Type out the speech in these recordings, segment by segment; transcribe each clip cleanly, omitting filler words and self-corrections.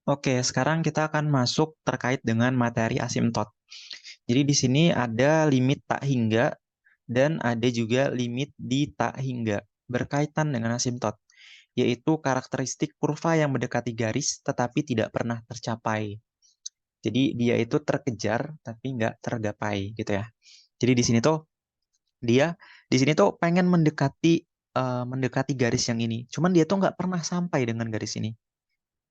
Oke, sekarang kita akan masuk terkait dengan materi asimtot. Jadi di sini ada limit tak hingga dan ada juga limit di tak hingga berkaitan dengan asimtot, yaitu karakteristik kurva yang mendekati garis tetapi tidak pernah tercapai. Jadi dia itu terkejar tapi nggak tergapai gitu ya. Jadi di sini tuh dia di sini tuh pengen mendekati garis yang ini, cuman dia tuh nggak pernah sampai dengan garis ini.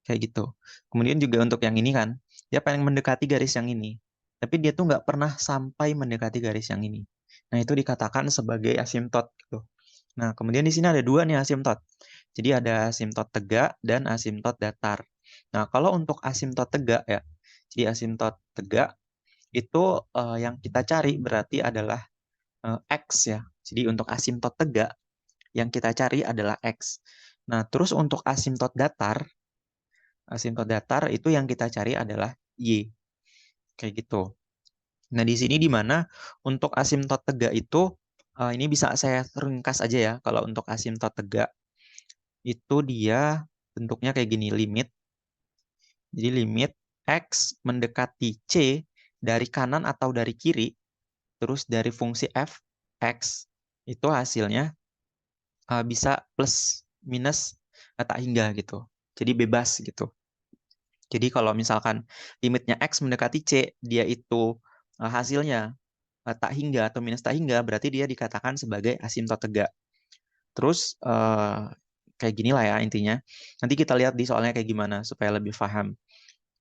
Kayak gitu. Kemudian juga untuk yang ini kan, dia pengen mendekati garis yang ini. Tapi dia tuh nggak pernah sampai mendekati garis yang ini. Nah, itu dikatakan sebagai asimtot gitu. Nah, kemudian di sini ada dua nih asimtot. Jadi ada asimtot tegak dan asimtot datar. Nah, kalau untuk asimtot tegak ya, jadi asimtot tegak itu yang kita cari berarti adalah X ya. Jadi untuk asimtot tegak, yang kita cari adalah X. Nah, terus untuk asimtot datar itu yang kita cari adalah Y. Kayak gitu. Nah, di sini di mana untuk asimtot tegak itu, ini bisa saya ringkas aja ya. Kalau untuk asimtot tegak, itu dia bentuknya kayak gini, limit. Jadi limit X mendekati C dari kanan atau dari kiri, terus dari fungsi f, X, itu hasilnya bisa plus, minus, tak hingga gitu. Jadi bebas gitu. Jadi kalau misalkan limitnya X mendekati C, dia itu hasilnya tak hingga atau minus tak hingga, berarti dia dikatakan sebagai asimtot tegak. Terus kayak gini lah ya intinya. Nanti kita lihat di soalnya kayak gimana supaya lebih paham.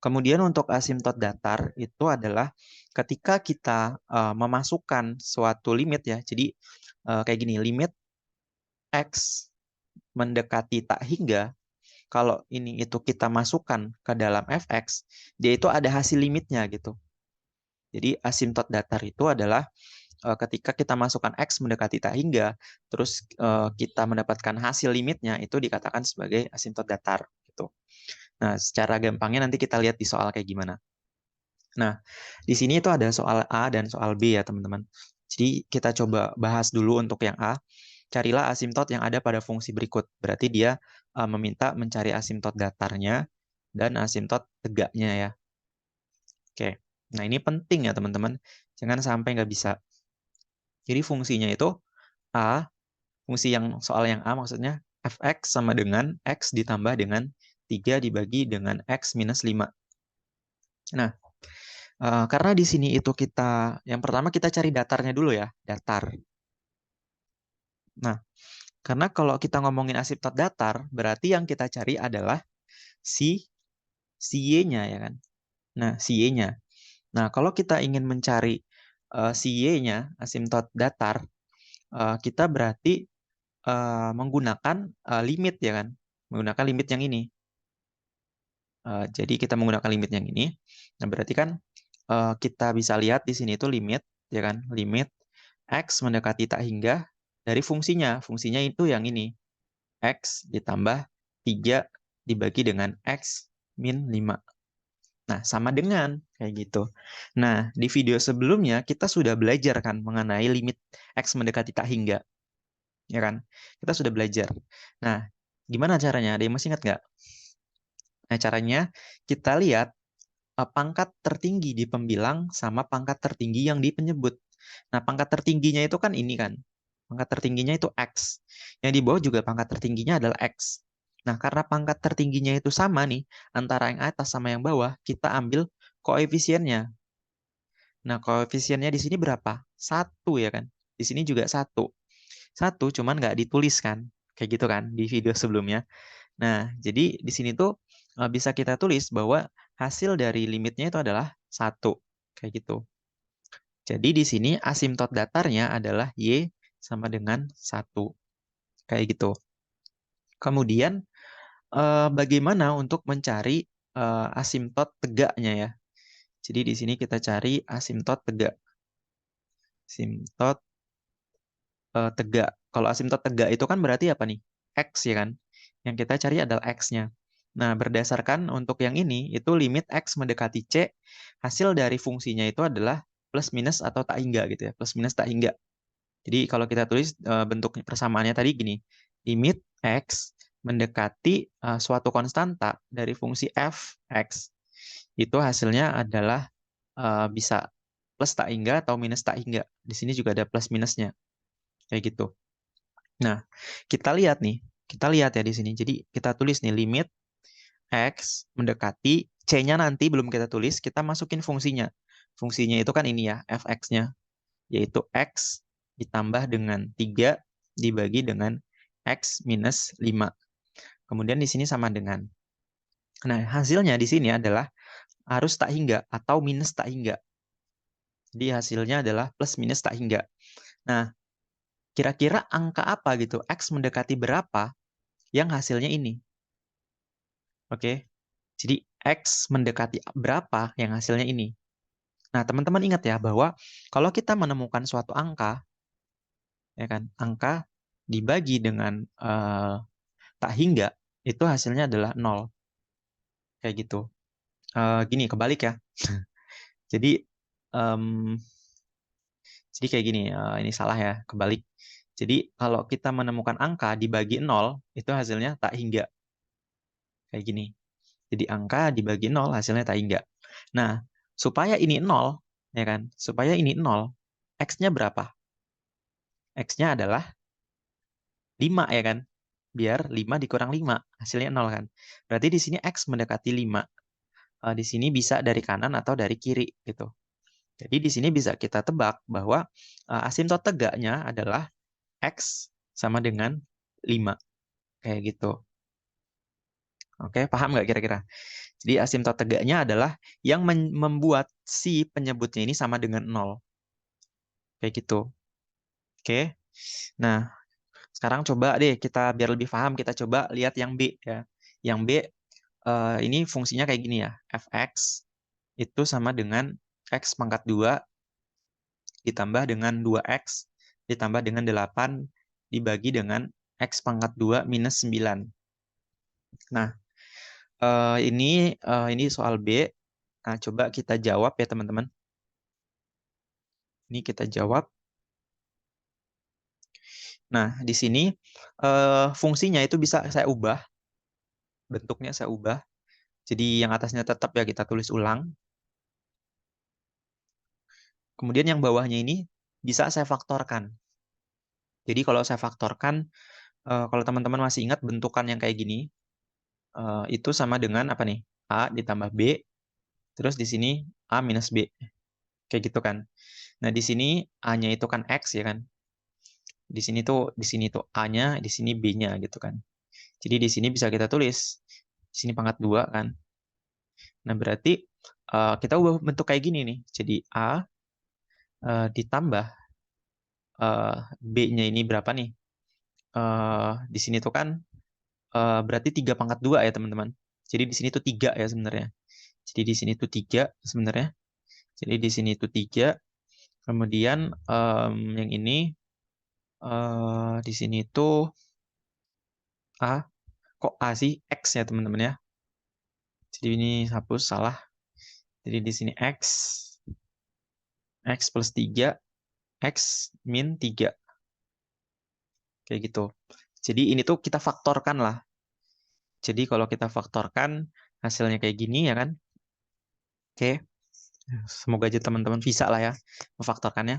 Kemudian untuk asimtot datar itu adalah ketika kita memasukkan suatu limit ya. Jadi kayak gini, limit X mendekati tak hingga, kalau ini itu kita masukkan ke dalam fx, dia itu ada hasil limitnya gitu. Jadi asimtot datar itu adalah ketika kita masukkan x mendekati tak hingga, terus kita mendapatkan hasil limitnya, itu dikatakan sebagai asimtot datar gitu. Nah, secara gampangnya nanti kita lihat di soal kayak gimana. Nah, di sini itu ada soal A dan soal B ya, teman-teman. Jadi kita coba bahas dulu untuk yang A. Carilah asimtot yang ada pada fungsi berikut. Berarti dia meminta mencari asimtot datarnya dan asimtot tegaknya ya. Oke. Nah, ini penting ya, teman-teman. Jangan sampai nggak bisa. Jadi fungsinya itu A, fungsi yang soal yang A maksudnya fx sama dengan x ditambah dengan 3 dibagi dengan x minus 5. Nah, karena di sini itu yang pertama kita cari datarnya dulu ya, datar. Nah, karena kalau kita ngomongin asimtot datar, berarti yang kita cari adalah si y-nya ya kan. Nah, si y-nya. Nah, kalau kita ingin mencari si y-nya, asimtot datar, kita berarti menggunakan limit ya kan. Menggunakan limit yang ini. Jadi kita menggunakan limit yang ini. Nah, berarti kan kita bisa lihat di sini itu limit, ya kan? Limit X mendekati tak hingga dari fungsinya. Fungsinya itu yang ini. X ditambah 3 dibagi dengan X min 5. Nah, sama dengan kayak gitu. Nah, di video sebelumnya kita sudah belajar kan mengenai limit X mendekati tak hingga. Ya kan? Kita sudah belajar. Nah, gimana caranya? Ada yang masih ingat nggak? Nah, caranya kita lihat pangkat tertinggi di pembilang sama pangkat tertinggi yang di penyebut. Nah, pangkat tertingginya itu kan ini kan. Pangkat tertingginya itu X. Yang di bawah juga pangkat tertingginya adalah X. Nah, karena pangkat tertingginya itu sama nih, antara yang atas sama yang bawah, kita ambil koefisiennya. Nah, koefisiennya di sini berapa? 1 ya kan? Di sini juga 1. 1 cuman nggak ditulis kan? Kayak gitu kan di video sebelumnya. Nah, jadi di sini tuh bisa kita tulis bahwa hasil dari limitnya itu adalah 1. Kayak gitu. Jadi di sini asimtot datarnya adalah Y sama dengan 1. Kayak gitu. Kemudian bagaimana untuk mencari asimtot tegaknya ya. Jadi di sini kita cari asimtot tegak. Asimtot tegak. Kalau asimtot tegak itu kan berarti apa nih? X ya kan? Yang kita cari adalah X-nya. Nah, berdasarkan untuk yang ini, itu limit X mendekati C, hasil dari fungsinya itu adalah plus minus atau tak hingga gitu ya. Plus minus tak hingga. Jadi kalau kita tulis bentuk persamaannya tadi gini. Limit X mendekati suatu konstanta dari fungsi f(x), itu hasilnya adalah bisa plus tak hingga atau minus tak hingga. Di sini juga ada plus minusnya. Kayak gitu. Nah, kita lihat ya di sini. Jadi kita tulis nih limit x mendekati c-nya nanti belum kita tulis, kita masukin fungsinya. Fungsinya itu kan ini ya, f(x)-nya, yaitu x ditambah dengan 3 dibagi dengan x minus 5. Kemudian di sini sama dengan. Nah, hasilnya di sini adalah harus tak hingga atau minus tak hingga. Jadi hasilnya adalah plus minus tak hingga. Nah, kira-kira angka apa gitu, x mendekati berapa yang hasilnya ini? Oke, jadi x mendekati berapa yang hasilnya ini? Nah, teman-teman ingat ya bahwa kalau kita menemukan suatu angka, ya kan, angka dibagi dengan tak hingga, itu hasilnya adalah 0. Kayak gitu. Gini, kebalik ya. Jadi, jadi kayak gini, ini salah ya, kebalik. Jadi kalau kita menemukan angka dibagi 0, itu hasilnya tak hingga. Kayak gini. Jadi angka dibagi 0, hasilnya tak hingga. Nah, supaya ini 0, ya kan? Supaya ini 0, x-nya berapa? X-nya adalah 5, ya kan? Biar 5 dikurang 5, hasilnya 0 kan? Berarti di sini x mendekati 5. Di sini bisa dari kanan atau dari kiri gitu. Jadi di sini bisa kita tebak bahwa asimtot tegaknya adalah x sama dengan 5. Kayak gitu. Oke, paham nggak kira-kira? Jadi asimtot tegaknya adalah yang membuat si penyebutnya ini sama dengan 0. Kayak gitu. Oke. Nah, sekarang coba deh kita biar lebih paham, kita coba lihat yang B ya. Yang B ini fungsinya kayak gini ya. Fx itu sama dengan x pangkat 2 ditambah dengan 2x ditambah dengan 8 dibagi dengan x pangkat 2 minus 9. Nah, ini soal B. Nah, coba kita jawab ya teman-teman. Ini kita jawab. Nah, di sini fungsinya itu bisa saya ubah. Bentuknya saya ubah. Jadi yang atasnya tetap ya kita tulis ulang. Kemudian yang bawahnya ini bisa saya faktorkan. Jadi kalau saya faktorkan, kalau teman-teman masih ingat bentukan yang kayak gini, itu sama dengan apa nih? A ditambah B, terus di sini A minus B. Kayak gitu kan. Nah, di sini A-nya itu kan X ya kan. Di sini tuh A-nya, di sini B-nya gitu kan. Jadi di sini bisa kita tulis. Di sini pangkat 2 kan. Nah, berarti kita ubah bentuk kayak gini nih. Jadi A ditambah B-nya ini berapa nih? Di sini tuh kan berarti 3 pangkat 2 ya teman-teman. Jadi di sini tuh 3 ya sebenarnya. Jadi di sini tuh 3 sebenarnya. Jadi di sini tuh 3. Kemudian yang ini di sini tuh A. Kok A sih? X ya teman-teman ya. Jadi ini hapus salah. Jadi di sini X plus 3, X min 3. Kayak gitu. Jadi ini tuh kita faktorkan lah. Jadi kalau kita faktorkan hasilnya kayak gini ya kan. Oke. Semoga aja teman-teman bisa lah ya memfaktorkannya.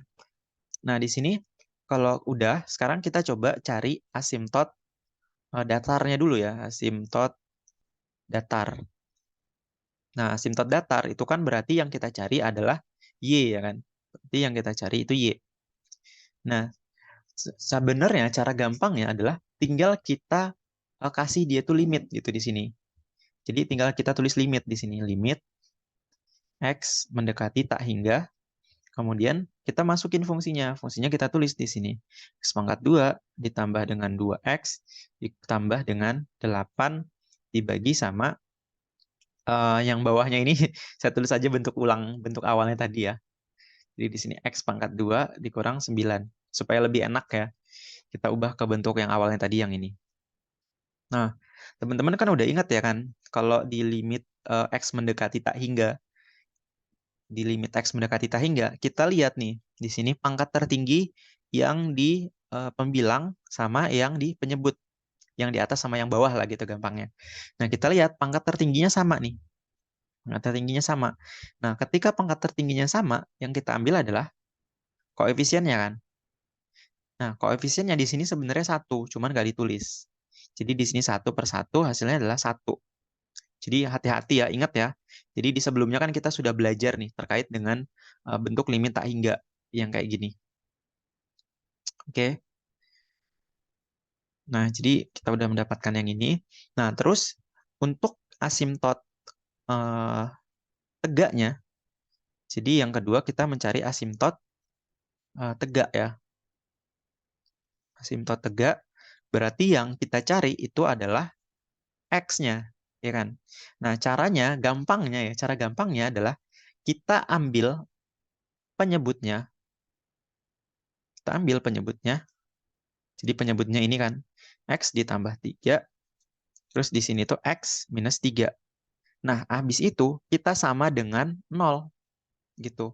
Nah, di sini kalau udah, sekarang kita coba cari asimtot datarnya dulu ya, asimtot datar. Nah, asimtot datar itu kan berarti yang kita cari adalah Y ya kan. Berarti yang kita cari itu Y. Nah, sebenarnya cara gampangnya adalah tinggal kita kasih dia tuh limit gitu di sini. Jadi tinggal kita tulis limit di sini, limit x mendekati tak hingga. Kemudian kita masukin fungsinya. Fungsinya kita tulis di sini. X pangkat 2 ditambah dengan 2x ditambah dengan 8 dibagi sama yang bawahnya ini saya tulis aja bentuk ulang, bentuk awalnya tadi ya. Jadi di sini x pangkat 2 dikurang 9. Supaya lebih enak ya. Kita ubah ke bentuk yang awalnya tadi yang ini. Nah, teman-teman kan udah ingat ya kan, kalau di limit x mendekati tak hingga, di limit x mendekati tak hingga, kita lihat nih, di sini pangkat tertinggi yang di pembilang sama yang di penyebut. yang di atas sama yang bawah lah gitu gampangnya. Nah, kita lihat pangkat tertingginya sama nih. Pangkat tertingginya sama. Nah, ketika pangkat tertingginya sama, yang kita ambil adalah koefisiennya kan. Nah, koefisiennya di sini sebenarnya 1, cuman nggak ditulis. Jadi di sini 1/1 hasilnya adalah 1. Jadi hati-hati ya, ingat ya. Jadi di sebelumnya kan kita sudah belajar nih terkait dengan bentuk limit tak hingga yang kayak gini. Oke. Nah, jadi kita udah mendapatkan yang ini. Nah, terus untuk asimtot eh, tegaknya, jadi yang kedua kita mencari asimtot tegak ya. Asimtot tegak berarti yang kita cari itu adalah X-nya, ya kan? Nah, caranya gampangnya ya, cara gampangnya adalah kita ambil penyebutnya, kita ambil penyebutnya. Jadi penyebutnya ini kan X ditambah 3, terus di sini tuh X minus 3. Nah, habis itu kita sama dengan 0 gitu.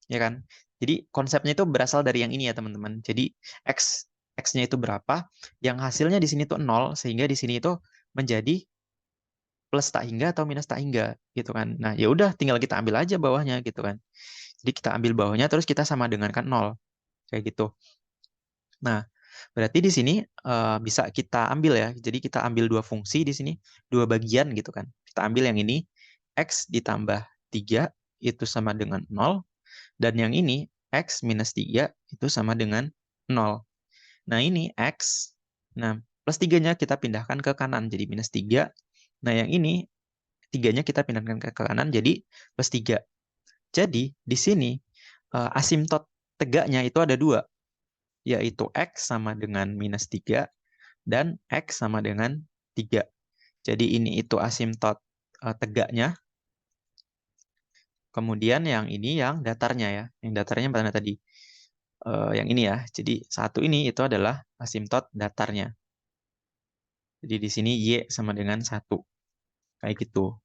Ya kan? Jadi konsepnya itu berasal dari yang ini ya, teman-teman. Jadi X-nya itu berapa? Yang hasilnya di sini tuh 0, sehingga di sini itu menjadi plus tak hingga atau minus tak hingga gitu kan. Nah, ya udah tinggal kita ambil aja bawahnya gitu kan. Jadi kita ambil bawahnya terus kita sama dengan kan 0 kayak gitu. Nah, berarti di sini bisa kita ambil ya. Jadi kita ambil dua fungsi di sini, dua bagian gitu kan. Kita ambil yang ini X ditambah 3 itu sama dengan 0, dan yang ini X minus 3 itu sama dengan 0. Nah, ini X. Nah, plus 3-nya kita pindahkan ke kanan jadi minus 3. Nah, yang ini 3-nya kita pindahkan ke kanan jadi plus 3. Jadi, di sini asimtot tegaknya itu ada dua, yaitu X sama dengan minus 3 dan X sama dengan 3. Jadi, ini itu asimtot tegaknya. Kemudian yang ini yang datarnya ya. Yang datarnya mana tadi? Yang ini ya. Jadi, satu ini itu adalah asimtot datarnya. Jadi, di sini Y sama dengan 1. Kayak gitu.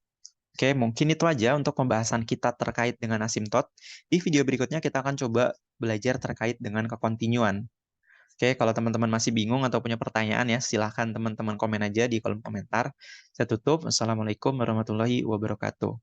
Oke, mungkin itu aja untuk pembahasan kita terkait dengan asimtot. Di video berikutnya kita akan coba belajar terkait dengan kekontinuan. Oke, kalau teman-teman masih bingung atau punya pertanyaan ya, silahkan teman-teman komen aja di kolom komentar. Saya tutup. Assalamualaikum warahmatullahi wabarakatuh.